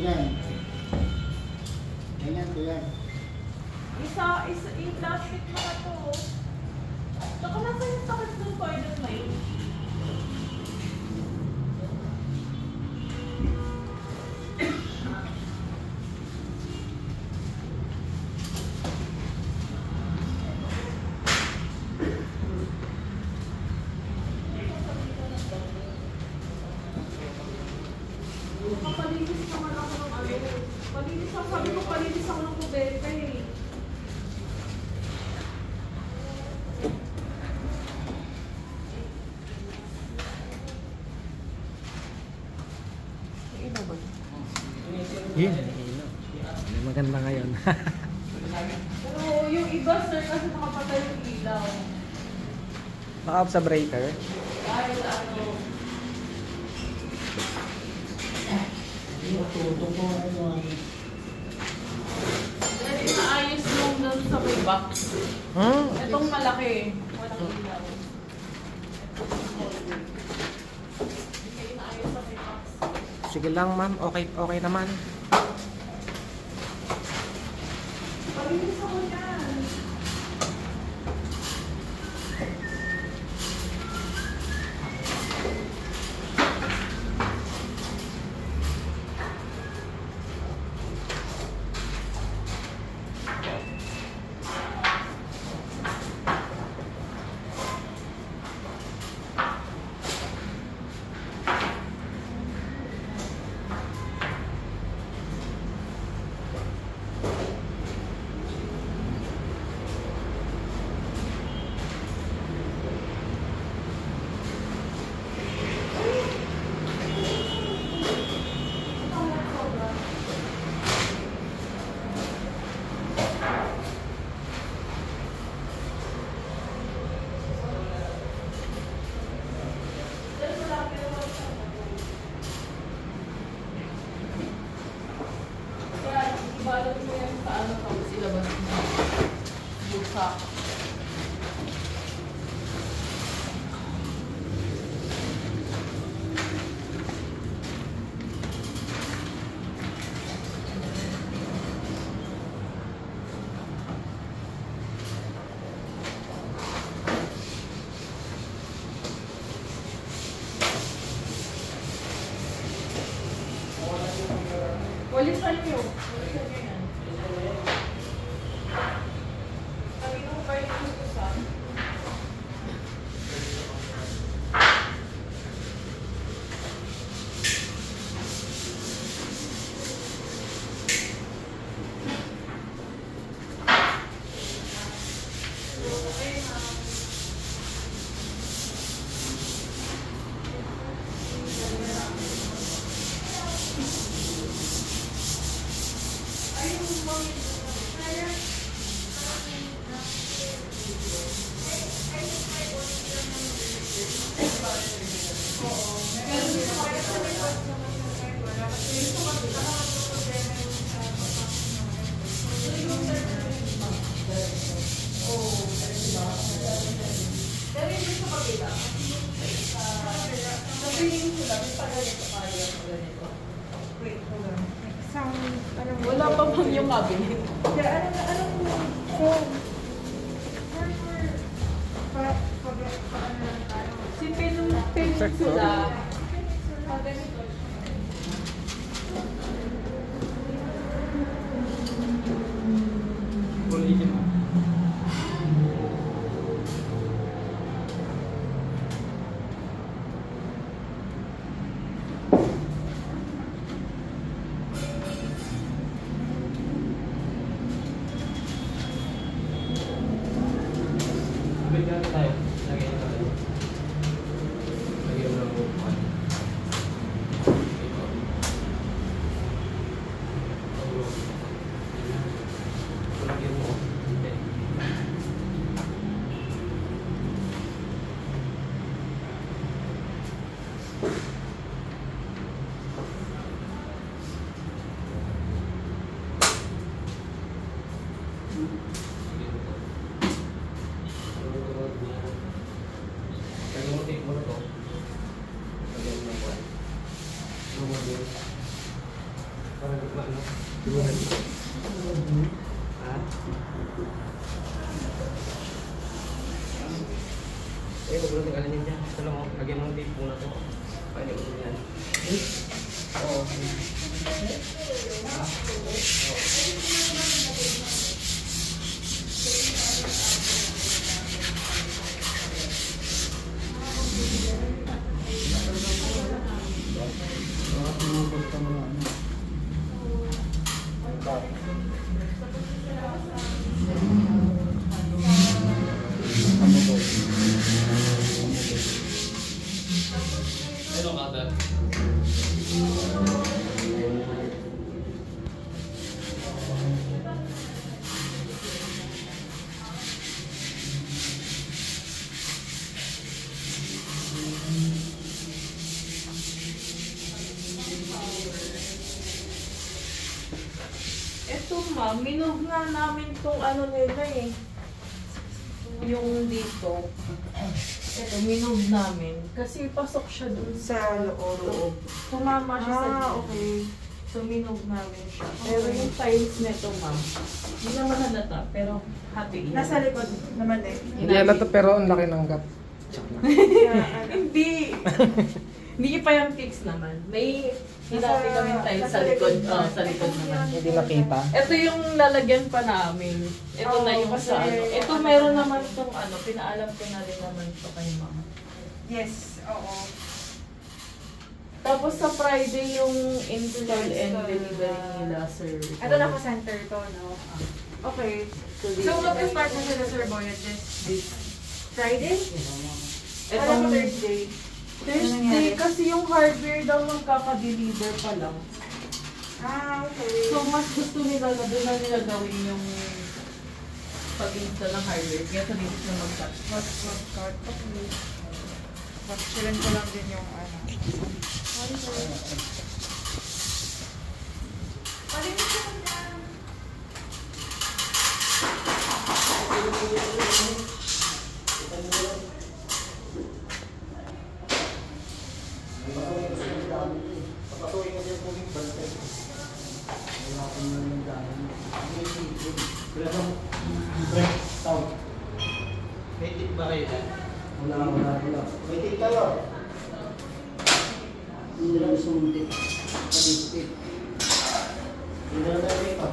yan. Ganyan to yan. Isa, yung plastic na to. Saka nasa yung takot ng toilet na yun. Papalinis naman ako ng ano. Palinis ako, sabi ko palinis ako ng kubeta eh. Yun, maganda ngayon. Pero yung iba sir kasi nakapatay yung ilaw. Naka-off sa breaker. Dahil ano. Dahil inaayos yung doon sa may box. Itong malaki. Walang ilaw. Hindi inaayos sa may box. Sige lang ma'am, okay naman. Palinis ako yan. Ibalot mo yan sa ano tapos ilabas mo. Busa. Walisan nyo. Walisan nyo yan. Sabi nung kayo yung utusan. Wala pa bang yung cabinet? Si Peninsula. Ha? Eh, huwag lang tinggalin niya. Ito lang, oh. Lagyan mo ng tape muna to. Paano mo yan? Oo. Eto ma'am, minove nga namin tong ano nila eh. Yung dito. Eto, minove namin. Kasi pasok siya dun sa loob. Tumama siya sa dito. Okay. So, minove namin siya. Pero yung tiles nito ma'am, hindi naman halata, pero happy. Nasa likod naman eh. Hindi alam to pero ang laki ng gap. Hindi. Hindi pa yung fix naman. May hinati kami tiles sa likod. Oh, sa likod naman. Hindi nakita. Ito yung lalagyan pa namin. Ito na yung kasi sa ano. Ito meron naman itong ano, pinaalam ko na rin naman ito kay mama. Yes, oo. Tapos sa Friday yung install and delivery nila, sir. Ito naka-center to, no? Okay. So, mag-start na sila, Sir Boyet, this Friday? Alam mo, Thursday. Thursday, kasi yung hardware daw magkaka-deliver pa lang. Okay. So, mas gusto nila na doon na nila gawin yung pag-install ng hardware. Kaya sa dito na mag-cut. Mag-card. Okay. Mag-chillan ko lang din yung ano. May tip ba kayo dyan? Wala. May tip tayo. Hindi lang gusto mong tip. Tip. Hindi na tayo dito.